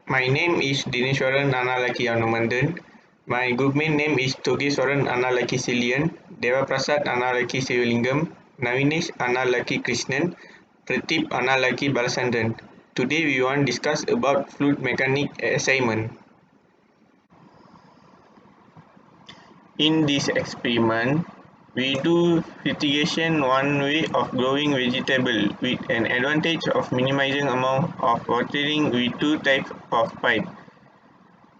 My name is Dineshwaran Analaki Anumandan. My group name is Togeswaran Analaki Silian, Devaprasad Analaki Sivalingam, Navinesh Analaki Krishnan, Pratip Analaki Balasandan. Today we want to discuss about fluid mechanic assignment. In this experiment, we do fertigation, one way of growing vegetable with an advantage of minimizing amount of watering with two types of pipe.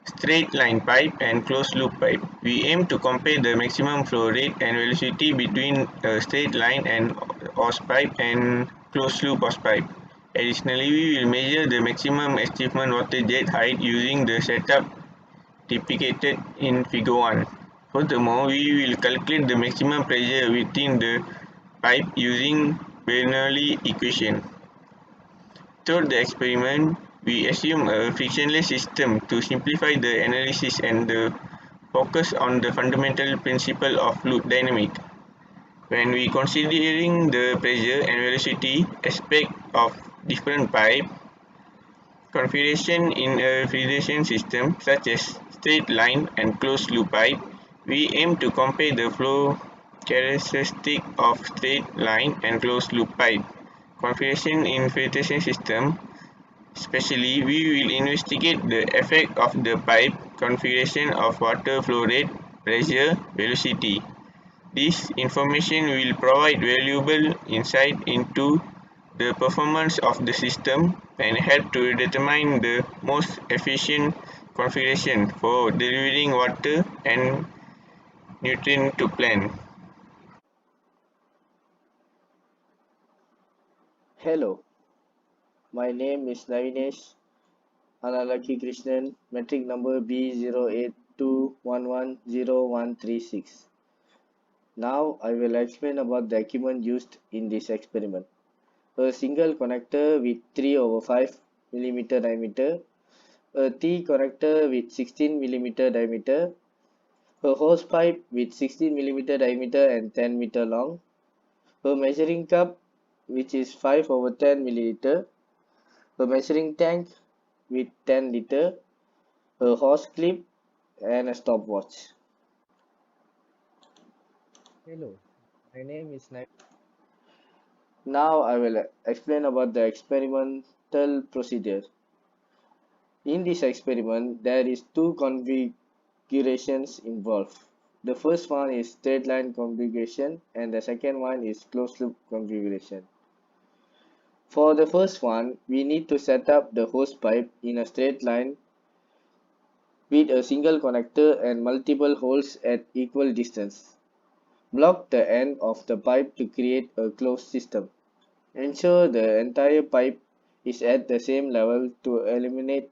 Straight line pipe and closed loop pipe. We aim to compare the maximum flow rate and velocity between a straight line and hose pipe and closed loop hose pipe. Additionally, we will measure the maximum achievement water jet height using the setup depicted in figure 1. Furthermore, we will calculate the maximum pressure within the pipe using Bernoulli equation. Throughout the experiment, we assume a frictionless system to simplify the analysis and focus on the fundamental principle of fluid dynamics. When we considering the pressure and velocity aspect of different pipe configuration in a refrigeration system such as straight line and closed loop pipe, we aim to compare the flow characteristic of straight line and closed loop pipe configuration in refrigeration system. Especially, we will investigate the effect of the pipe configuration of water flow rate, pressure, velocity. This information will provide valuable insight into the performance of the system and help to determine the most efficient configuration for delivering water and nutrient to plant. Hello, my name is Navinesh Analaki Krishnan, metric number B0821101136. Now I will explain about the equipment used in this experiment. A single connector with 3/5 mm diameter, a T connector with 16 mm diameter, a hose pipe with 16 mm diameter and 10 m long, a measuring cup which is 5/10 milliliter, a measuring tank with 10 liter, a hose clip, and a stopwatch. Hello, my name is Nai. Now I will explain about the experimental procedure. In this experiment, there is two configurations involved. The first one is straight line configuration and the second one is closed loop configuration. For the first one, we need to set up the hose pipe in a straight line with a single connector and multiple holes at equal distance. Block the end of the pipe to create a closed system. Ensure the entire pipe is at the same level to eliminate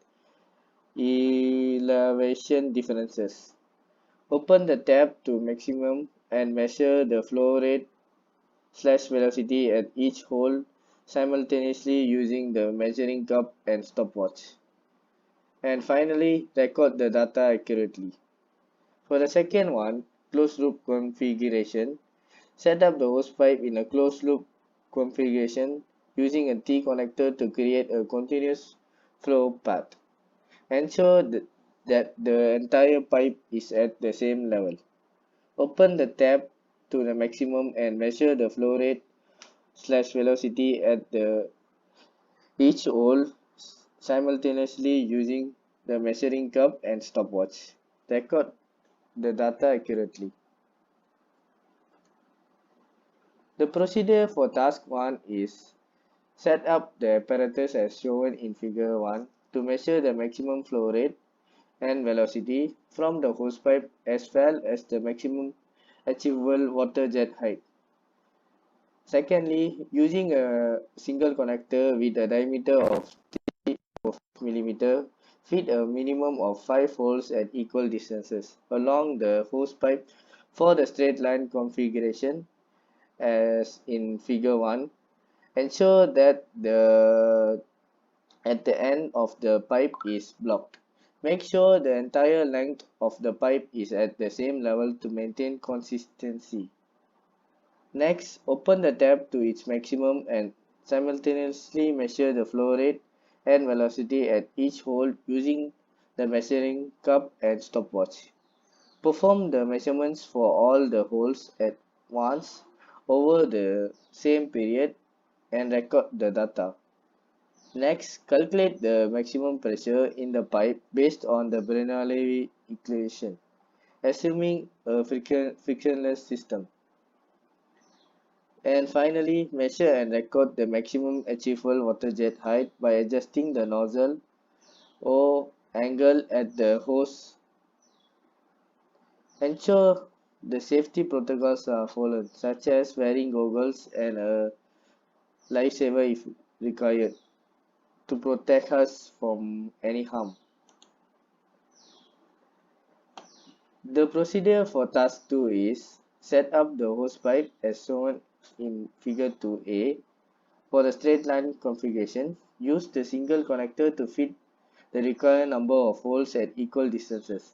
elevation differences. Open the tap to maximum and measure the flow rate / velocity at each hole simultaneously using the measuring cup and stopwatch. And finally, record the data accurately. For the second one, closed loop configuration, set up the hose pipe in a closed loop configuration using a T connector to create a continuous flow path. Ensure that the entire pipe is at the same level. Open the tap to the maximum and measure the flow rate / velocity at each hole simultaneously using the measuring cup and stopwatch. Record the data accurately. The procedure for task 1 is set up the apparatus as shown in figure 1 to measure the maximum flow rate and velocity from the hosepipe as well as the maximum achievable water jet height. Secondly, using a single connector with a diameter of 3 mm, feed a minimum of 5 holes at equal distances along the hosepipe for the straight line configuration as in figure 1. Ensure that at the end of the pipe is blocked. Make sure the entire length of the pipe is at the same level to maintain consistency. Next, open the tap to its maximum and simultaneously measure the flow rate and velocity at each hole using the measuring cup and stopwatch. Perform the measurements for all the holes at once over the same period and record the data. Next, calculate the maximum pressure in the pipe based on the Bernoulli equation, assuming a frictionless system. And finally, measure and record the maximum achievable water jet height by adjusting the nozzle or angle at the hose. Ensure the safety protocols are followed, such as wearing goggles and a lifesaver if required, to protect us from any harm. The procedure for task 2 is set up the hose pipe as shown in figure 2a. For the straight line configuration, use the single connector to fit the required number of holes at equal distances.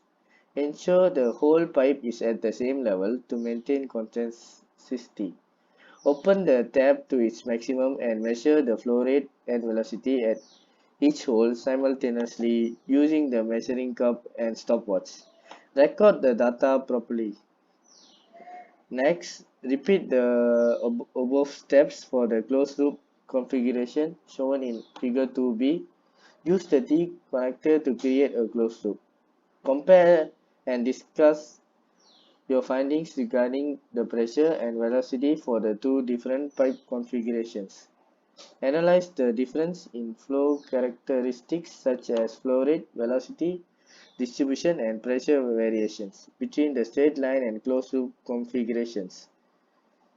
Ensure the whole pipe is at the same level to maintain consistency. Open the tap to its maximum and measure the flow rate and velocity at each hole simultaneously using the measuring cup and stopwatch. Record the data properly. Next, repeat the above steps for the closed loop configuration shown in figure 2b. Use the T connector to create a closed loop. Compare and discuss your findings regarding the pressure and velocity for the two different pipe configurations. Analyze the difference in flow characteristics such as flow rate, velocity, distribution, and pressure variations between the straight line and closed loop configurations.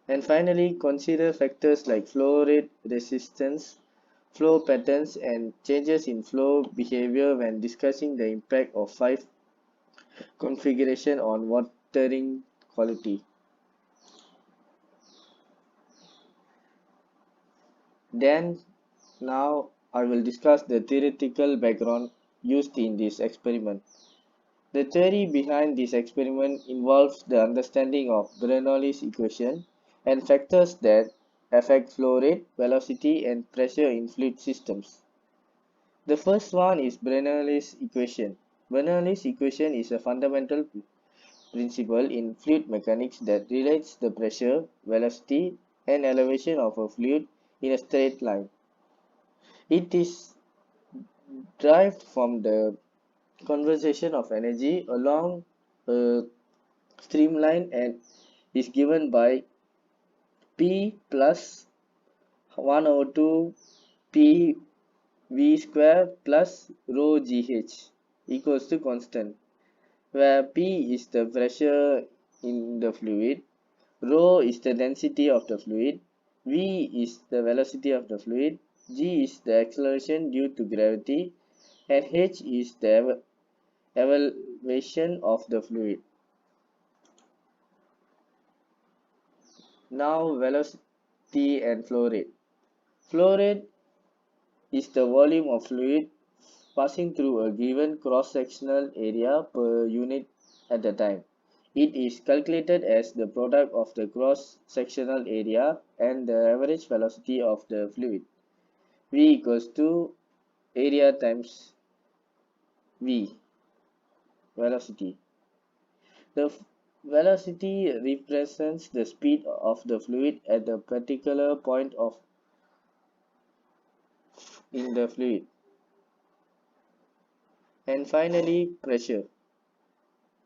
And finally, consider factors like flow rate, resistance, flow patterns, and changes in flow behavior when discussing the impact of pipe configuration on watering quality. Then, now I will discuss the theoretical background used in this experiment. The theory behind this experiment involves the understanding of Bernoulli's equation and factors that affect flow rate, velocity, and pressure in fluid systems. The first one is Bernoulli's equation. Bernoulli's equation is a fundamental principle in fluid mechanics that relates the pressure, velocity, and elevation of a fluid in a straight line. It is derived from the conservation of energy along a streamline and is given by P plus 1 over 2 P V square plus rho GH equals to constant, where P is the pressure in the fluid, rho is the density of the fluid, V is the velocity of the fluid, G is the acceleration due to gravity, and H is the elevation of the fluid. Now velocity and flow rate. Flow rate is the volume of fluid passing through a given cross-sectional area per unit at a time. It is calculated as the product of the cross-sectional area and the average velocity of the fluid. V equals to area times V, velocity. The velocity represents the speed of the fluid at a particular point in the fluid. And finally, pressure.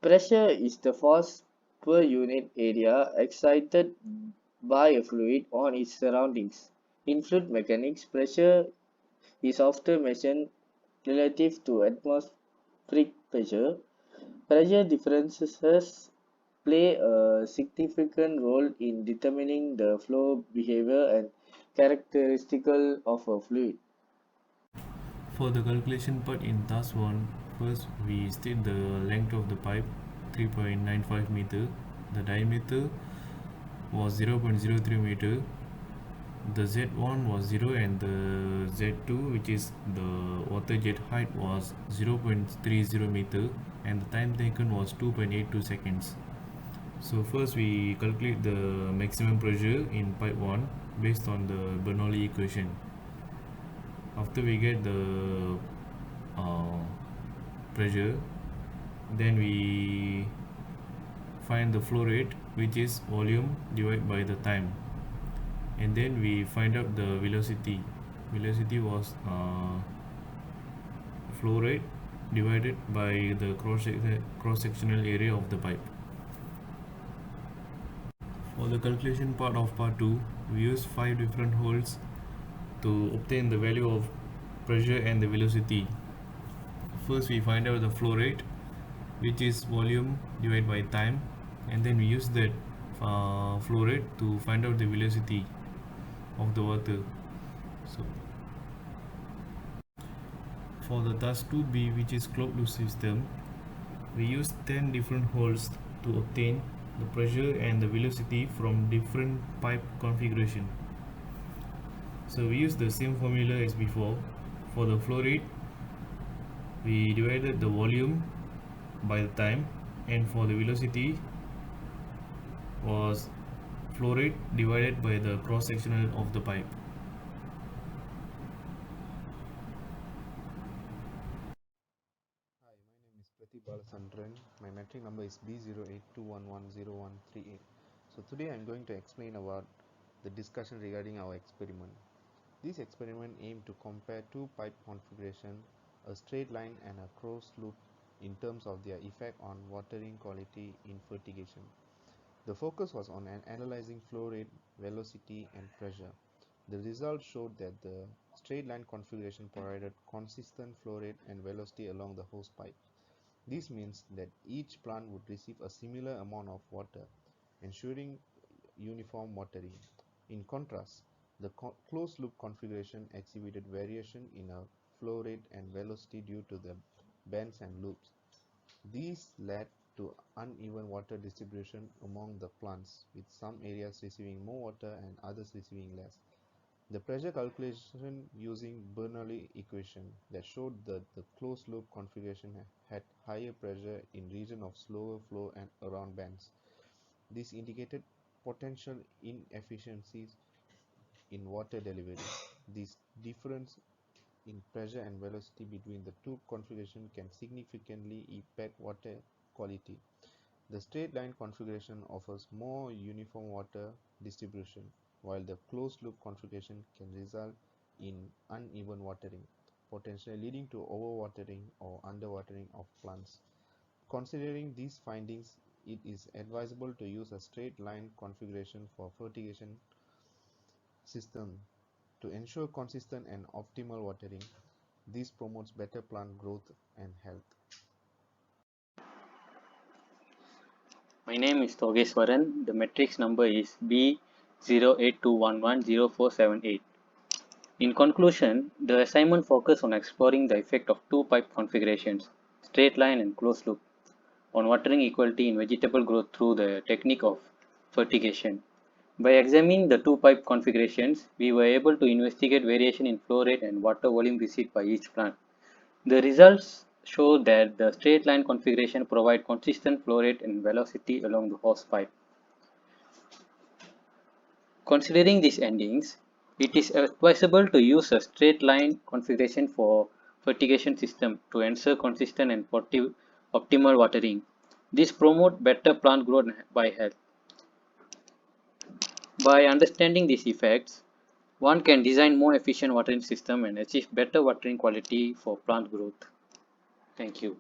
Pressure is the force per unit area excited by a fluid on its surroundings. In fluid mechanics, pressure is often measured relative to atmospheric pressure. Pressure differences play a significant role in determining the flow behavior and characteristics of a fluid. For the calculation part in task 1, first we state the length of the pipe 3.95 meter, the diameter was 0.03 meter, the Z1 was 0 and the Z2, which is the water jet height, was 0.30 meter and the time taken was 2.82 seconds. So first we calculate the maximum pressure in pipe 1 based on the Bernoulli equation. After we get the uh, pressure, then we find the flow rate, which is volume divided by the time, and then we find out the velocity. Velocity was flow rate divided by the cross-sectional area of the pipe. For the calculation part of part 2, we use 5 different holes to obtain the value of pressure and the velocity. First we find out the flow rate, which is volume divided by time, and then we use that flow rate to find out the velocity of the water. So for the task 2B, which is closed loop system, we use 10 different holes to obtain the pressure and the velocity from different pipe configuration. So we use the same formula as before. For the flow rate, we divided the volume by the time, and for the velocity was flow rate divided by the cross sectional of the pipe. Hi, my name is Prathi. My metric number is B0821101138. So today I am going to explain about the discussion regarding our experiment. This experiment aimed to compare two pipe configuration, a straight line and a closed loop, in terms of their effect on watering quality in fertigation. The focus was on analyzing flow rate, velocity and pressure. The results showed that the straight line configuration provided consistent flow rate and velocity along the hose pipe. This means that each plant would receive a similar amount of water, ensuring uniform watering. In contrast, the closed loop configuration exhibited variation in a flow rate and velocity due to the bends and loops. These led to uneven water distribution among the plants, with some areas receiving more water and others receiving less. The pressure calculation using Bernoulli equation that showed that the closed loop configuration had higher pressure in region of slower flow and around bends. This indicated potential inefficiencies in water delivery. This difference in pressure and velocity between the two configurations can significantly impact water quality. The straight line configuration offers more uniform water distribution, while the closed loop configuration can result in uneven watering, potentially leading to overwatering or underwatering of plants. Considering these findings, it is advisable to use a straight line configuration for fertigation system to ensure consistent and optimal watering. This promotes better plant growth and health. My name is Togeswaran. The matrix number is B0821100478. In conclusion, the assignment focused on exploring the effect of two pipe configurations, straight line and closed loop, on watering equality in vegetable growth through the technique of fertigation. By examining the two pipe configurations, we were able to investigate variation in flow rate and water volume received by each plant. The results show that the straight line configuration provides consistent flow rate and velocity along the hose pipe. Considering these endings, it is advisable to use a straight line configuration for fertigation system to ensure consistent and optimal watering. This promotes better plant growth by health. By understanding these effects, one can design more efficient watering system and achieve better watering quality for plant growth. Thank you.